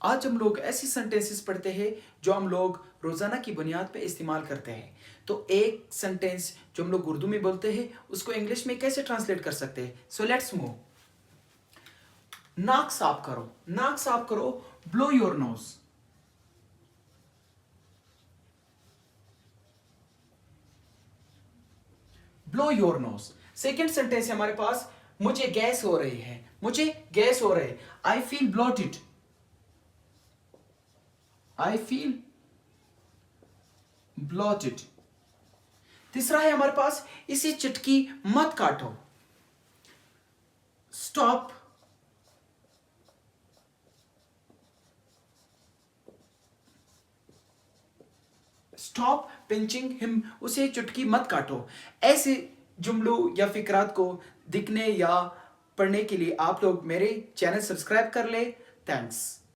आज हम लोग ऐसी सेंटेंसेस पढ़ते हैं जो हम लोग रोजाना की बुनियाद पे इस्तेमाल करते हैं। तो एक सेंटेंस जो हम लोग उर्दू में बोलते हैं उसको इंग्लिश में कैसे ट्रांसलेट कर सकते हैं? So let's move. नाक साफ करो, नाक साफ करो, blow your nose. Blow your nose. Second sentence है हमारे पास, मुझे गैस हो रही है, मुझे गैस हो रही है, I feel bloated, I feel bloated. तीसरा है हमारे पास, इसी चुटकी मत काटो, स्टॉप स्टॉप पिंचिंग हिम, उसे चुटकी मत काटो। ऐसे जुमलों या फिक्रात को दिखने या पढ़ने के लिए आप लोग मेरे चैनल सब्सक्राइब कर ले। थैंक्स।